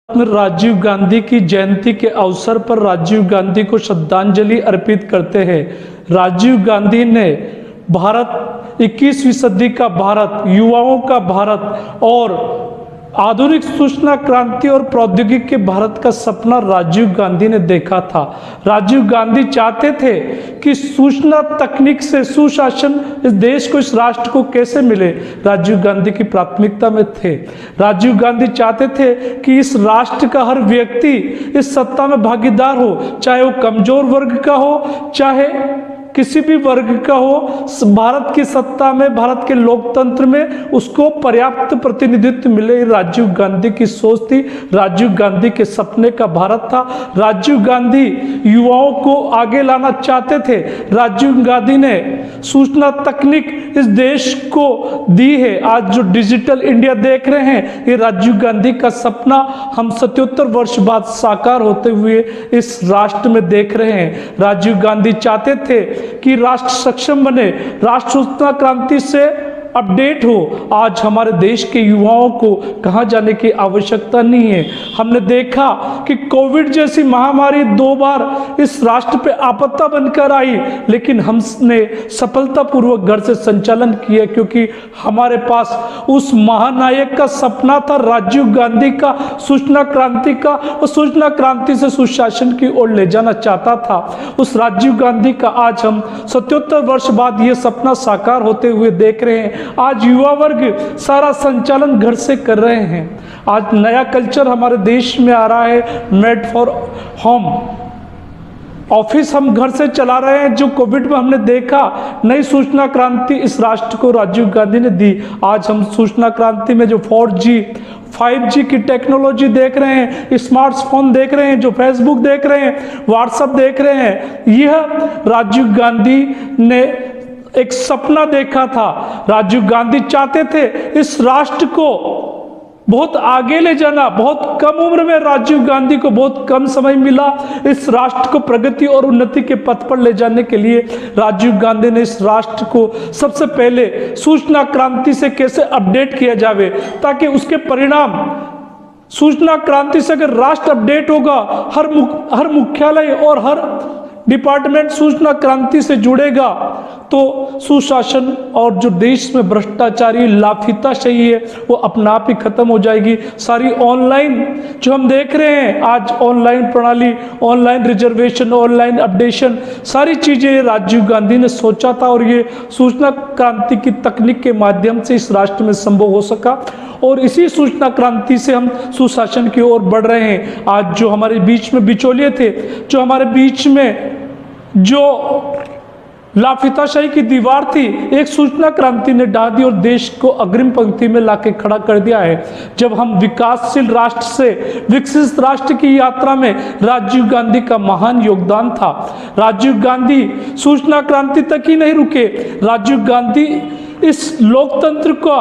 में राजीव गांधी की जयंती के अवसर पर राजीव गांधी को श्रद्धांजलि अर्पित करते हैं। राजीव गांधी ने भारत 21वीं सदी का भारत, युवाओं का भारत और आधुनिक सूचना क्रांति और प्रौद्योगिकी के भारत का सपना राजीव गांधी ने देखा था। राजीव गांधी चाहते थे कि सूचना तकनीक से सुशासन इस देश को, इस राष्ट्र को कैसे मिले, राजीव गांधी की प्राथमिकता में थे। राजीव गांधी चाहते थे कि इस राष्ट्र का हर व्यक्ति इस सत्ता में भागीदार हो, चाहे वो कमजोर वर्ग का हो, चाहे किसी भी वर्ग का हो। भारत की सत्ता में, भारत के लोकतंत्र में उसको पर्याप्त प्रतिनिधित्व मिले। राजीव गांधी की सोच थी, राजीव गांधी के सपने का भारत था। राजीव गांधी युवाओं को आगे लाना चाहते थे। राजीव गांधी ने सूचना तकनीक इस देश को दी है। आज जो डिजिटल इंडिया देख रहे हैं, ये राजीव गांधी का सपना हम 77 वर्ष बाद साकार होते हुए इस राष्ट्र में देख रहे हैं। राजीव गांधी चाहते थे कि राष्ट्र सक्षम बने, राष्ट्र सूचना क्रांति से अपडेट हो। आज हमारे देश के युवाओं को कहाँ जाने की आवश्यकता नहीं है। हमने देखा कि कोविड जैसी महामारी 2 बार इस राष्ट्र पे आपदा बनकर आई, लेकिन हमने सफलतापूर्वक घर से संचालन किया, क्योंकि हमारे पास उस महानायक का सपना था, राजीव गांधी का सूचना क्रांति का, और सूचना क्रांति से सुशासन की ओर ले जाना चाहता था। उस राजीव गांधी का आज हम 77 वर्ष बाद ये सपना साकार होते हुए देख रहे हैं। आज युवा वर्ग सारा संचालन घर से कर रहे हैं। आज नया कल्चर हमारे देश में आ रहा है, मेड फॉर होम। ऑफिस हम घर से चला रहे हैं। जो कोविड में हमने देखा, नई सूचना क्रांति इस राष्ट्र को राजीव गांधी ने दी। आज हम सूचना क्रांति में जो 4G 5G की टेक्नोलॉजी देख रहे हैं, स्मार्टफोन देख रहे हैं, जो फेसबुक देख रहे हैं, व्हाट्सएप देख रहे हैं, यह राजीव गांधी ने एक सपना देखा था। राजीव गांधी चाहते थे इस राष्ट्र को बहुत आगे ले जाना। बहुत कम उम्र में राजीव गांधी को बहुत कम समय मिला इस राष्ट्र को प्रगति और उन्नति के पथ पर ले जाने के लिए। राजीव गांधी ने इस राष्ट्र को सबसे पहले सूचना क्रांति से कैसे अपडेट किया जावे, ताकि उसके परिणाम, सूचना क्रांति से अगर राष्ट्र अपडेट होगा, हर मुख्यालय और हर डिपार्टमेंट सूचना क्रांति से जुड़ेगा, तो सुशासन और जो देश में भ्रष्टाचारी लाफिताशाही है वो अपना आप ही खत्म हो जाएगी। सारी ऑनलाइन जो हम देख रहे हैं आज, ऑनलाइन प्रणाली, ऑनलाइन रिजर्वेशन, ऑनलाइन अपडेशन, सारी चीजें राजीव गांधी ने सोचा था, और ये सूचना क्रांति की तकनीक के माध्यम से इस राष्ट्र में संभव हो सका। और इसी सूचना क्रांति से हम सुशासन की ओर बढ़ रहे हैं। आज जो हमारे बीच में बिचौलिए थे, जो हमारे बीच में जो लाफिताशाही की दीवार थी, एक सूचना क्रांति ने ढा दी और देश को अग्रिम पंक्ति में लाके खड़ा कर दिया है। जब हम विकासशील राष्ट्र से विकसित राष्ट्र की यात्रा में राजीव गांधी का महान योगदान था। राजीव गांधी सूचना क्रांति तक ही नहीं रुके, राजीव गांधी इस लोकतंत्र का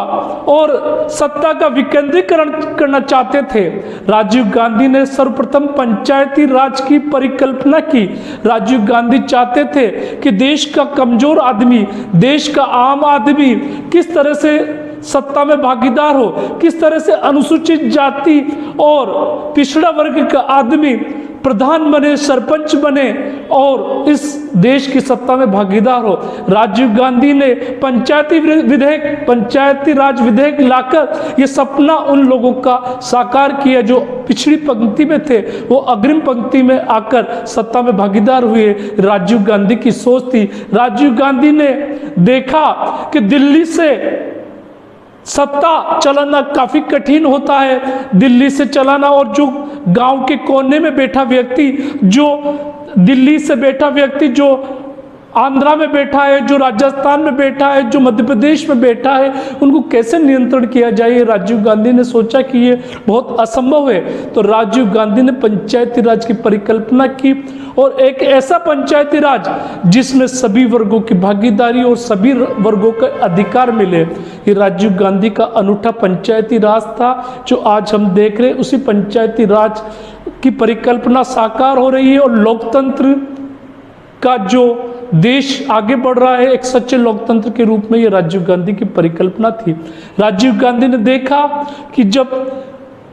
और सत्ता का विकेंद्रीकरण करना चाहते थे। राजीव गांधी ने सर्वप्रथम पंचायती राज की परिकल्पना की। राजीव गांधी चाहते थे कि देश का कमजोर आदमी, देश का आम आदमी किस तरह से सत्ता में भागीदार हो, किस तरह से अनुसूचित जाति और पिछड़ा वर्ग का आदमी प्रधान बने, सरपंच बने और इस देश की सत्ता में भागीदार हो। राजीव गांधी ने पंचायती राज विधेयक लाकर ये सपना उन लोगों का साकार किया जो पिछड़ी पंक्ति में थे, वो अग्रिम पंक्ति में आकर सत्ता में भागीदार हुए। राजीव गांधी की सोच थी। राजीव गांधी ने देखा कि दिल्ली से सत्ता चलाना काफी कठिन होता है, दिल्ली से चलाना, और जो गांव के कोने में बैठा व्यक्ति, जो दिल्ली से बैठा व्यक्ति, जो आंध्रा में बैठा है, जो राजस्थान में बैठा है, जो मध्य प्रदेश में बैठा है, उनको कैसे नियंत्रण किया जाए। राजीव गांधी ने सोचा कि ये बहुत असंभव है। तो राजीव गांधी ने पंचायती राज की परिकल्पना की, और एक ऐसा पंचायती राज जिसमें सभी वर्गों की भागीदारी और सभी वर्गों का अधिकार मिले। ये राजीव गांधी का अनूठा पंचायती राज था जो आज हम देख रहे हैं। उसी पंचायती राज की परिकल्पना साकार हो रही है, और लोकतंत्र का जो देश आगे बढ़ रहा है एक सच्चे लोकतंत्र के रूप में, ये राजीव गांधी की परिकल्पना थी। राजीव गांधी ने देखा कि जब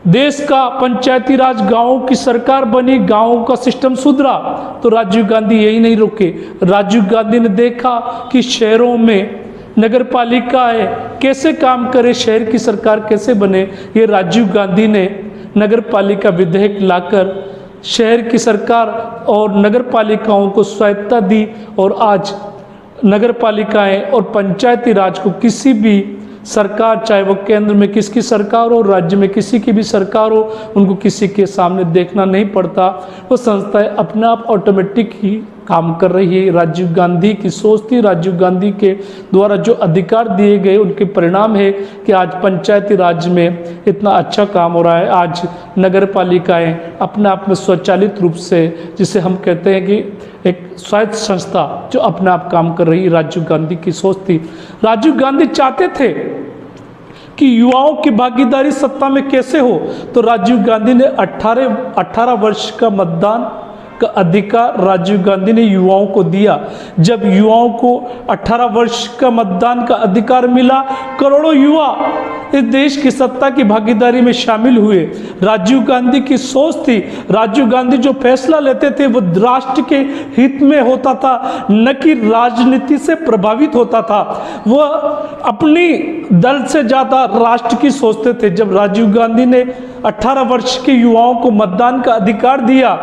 देश का पंचायती राज गांवों की सरकार बनी, गांवों का सिस्टम सुधरा, तो राजीव गांधी यही नहीं रुके। राजीव गांधी ने देखा कि शहरों में नगर पालिकाएं कैसे काम करे, शहर की सरकार कैसे बने। ये राजीव गांधी ने नगर पालिका विधेयक लाकर शहर की सरकार और नगर पालिकाओं को स्वायत्तता दी, और आज नगर पालिकाएं और पंचायती राज को किसी भी सरकार, चाहे वो केंद्र में किसकी सरकार हो, राज्य में किसी की भी सरकार हो, उनको किसी के सामने देखना नहीं पड़ता। वो संस्थाएं अपने आप ऑटोमेटिक ही काम कर रही है। राजीव गांधी की सोच थी, राजीव गांधी के द्वारा जो अधिकार दिए गए उनके परिणाम है कि आज पंचायती राज में इतना अच्छा काम हो रहा है। आज नगर पालिकाएँ अपने आप में स्वचालित रूप से, जिसे हम कहते हैं कि एक स्वायत्त संस्था जो अपने आप काम कर रही है, राजीव गांधी की सोच थी। राजीव गांधी चाहते थे कि युवाओं की भागीदारी सत्ता में कैसे हो, तो राजीव गांधी ने 18 वर्ष का मतदान का अधिकार राजीव गांधी ने युवाओं को दिया। जब युवाओं को 18 वर्ष का मतदान का अधिकार मिला, करोड़ों युवा इस देश की सत्ता की भागीदारी में शामिल हुए। राजीव गांधी की सोच थी, राजीव गांधी जो फैसला लेते थे वो राष्ट्र के हित में होता था, न कि राजनीति से प्रभावित होता था। वह अपनी दल से ज़्यादा राष्ट्र की सोचते थे। जब राजीव गांधी ने 18 वर्ष के युवाओं को मतदान का अधिकार दिया,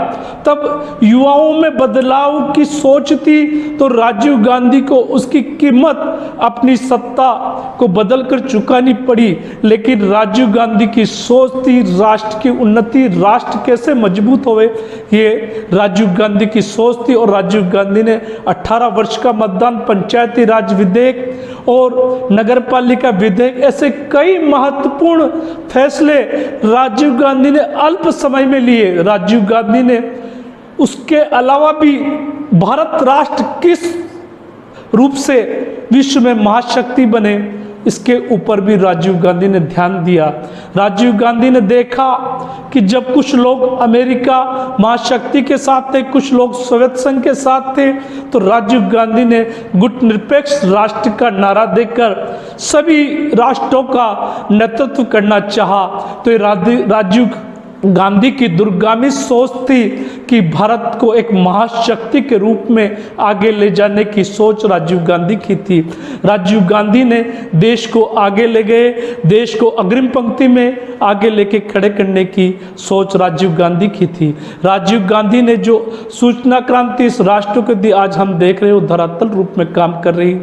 तब युवाओं में बदलाव की सोच थी, तो राजीव गांधी को उसकी कीमत अपनी सत्ता को बदलकर चुकानी पड़ी। लेकिन राजीव गांधी की सोच थी राष्ट्र की उन्नति, राष्ट्र कैसे मजबूत होवे, ये राजीव गांधी की सोच थी। और राजीव गांधी ने 18 वर्ष का मतदान, पंचायती राज विधेयक और नगर पालिका विधेयक, ऐसे कई महत्वपूर्ण फैसले राजीव गांधी ने अल्प समय में लिए। राजीव गांधी ने उसके अलावा भी भारत राष्ट्र किस रूप से विश्व में महाशक्ति बने, इसके ऊपर भी राजीव गांधी ने ध्यान दिया। राजीव गांधी ने देखा कि जब कुछ लोग अमेरिका महाशक्ति के साथ थे, कुछ लोग सोवियत संघ के साथ थे, तो राजीव गांधी ने गुटनिरपेक्ष राष्ट्र का नारा देकर सभी राष्ट्रों का नेतृत्व करना चाहा। तो ये राजीव गांधी की दूरगामी सोच थी कि भारत को एक महाशक्ति के रूप में आगे ले जाने की सोच राजीव गांधी की थी। राजीव गांधी ने देश को आगे ले गए, देश को अग्रिम पंक्ति में आगे लेके खड़े करने की सोच राजीव गांधी की थी। राजीव गांधी ने जो सूचना क्रांति इस राष्ट्र को दी, आज हम देख रहे हो धरातल रूप में काम कर रही।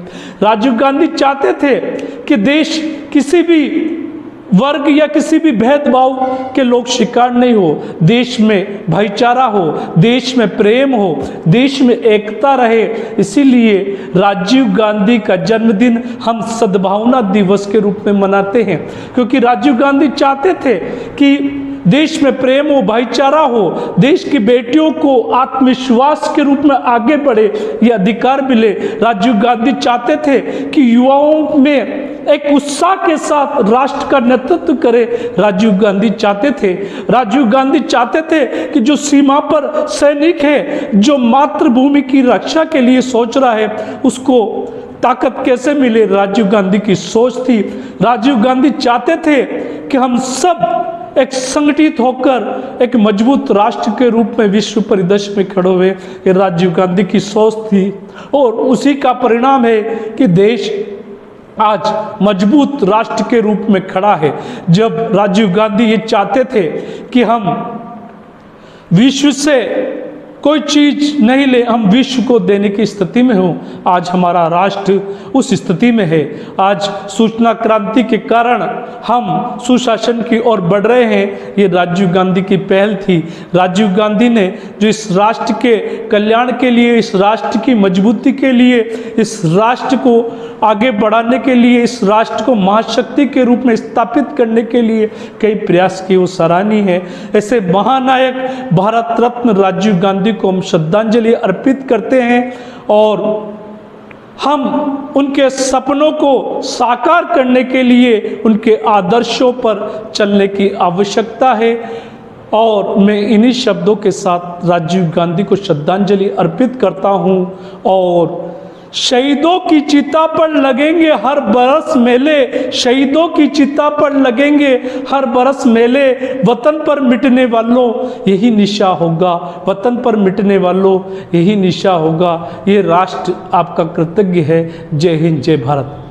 राजीव गांधी चाहते थे कि देश किसी भी वर्ग या किसी भी भेदभाव के लोग शिकार नहीं हो, देश में भाईचारा हो, देश में प्रेम हो, देश में एकता रहे। इसीलिए राजीव गांधी का जन्मदिन हम सद्भावना दिवस के रूप में मनाते हैं, क्योंकि राजीव गांधी चाहते थे कि देश में प्रेम हो, भाईचारा हो, देश की बेटियों को आत्मविश्वास के रूप में आगे बढ़े, ये अधिकार मिले। राजीव गांधी चाहते थे कि युवाओं में एक उत्साह के साथ राष्ट्र का नेतृत्व करे। राजीव गांधी चाहते थे कि जो सीमा पर सैनिक है, जो मातृभूमि की रक्षा के लिए सोच रहा है, उसको ताकत कैसे मिले। राजीव गांधी की सोच थी। राजीव गांधी चाहते थे कि हम सब एक संगठित होकर एक मजबूत राष्ट्र के रूप में विश्व परिदृश्य में खड़े हुए। ये राजीव गांधी की सोच थी, और उसी का परिणाम है कि देश आज मजबूत राष्ट्र के रूप में खड़ा है। जब राजीव गांधी ये चाहते थे कि हम विश्व से कोई चीज नहीं ले, हम विश्व को देने की स्थिति में हो, आज हमारा राष्ट्र उस स्थिति में है। आज सूचना क्रांति के कारण हम सुशासन की ओर बढ़ रहे हैं। ये राजीव गांधी की पहल थी। राजीव गांधी ने जो इस राष्ट्र के कल्याण के लिए, इस राष्ट्र की मजबूती के लिए, इस राष्ट्र को आगे बढ़ाने के लिए, इस राष्ट्र को महाशक्ति के रूप में स्थापित करने के लिए कई प्रयास किए, वो सराहनीय है। ऐसे महानायक भारत रत्न राजीव गांधी को हम श्रद्धांजलि अर्पित करते हैं, और हम उनके सपनों को साकार करने के लिए उनके आदर्शों पर चलने की आवश्यकता है। और मैं इन्हीं शब्दों के साथ राजीव गांधी को श्रद्धांजलि अर्पित करता हूं, और शहीदों की चिता पर लगेंगे हर बरस मेले, शहीदों की चिता पर लगेंगे हर बरस मेले, वतन पर मिटने वालों यही निशा होगा, वतन पर मिटने वालों यही निशा होगा। ये राष्ट्र आपका कृतज्ञ है। जय हिंद, जय भारत।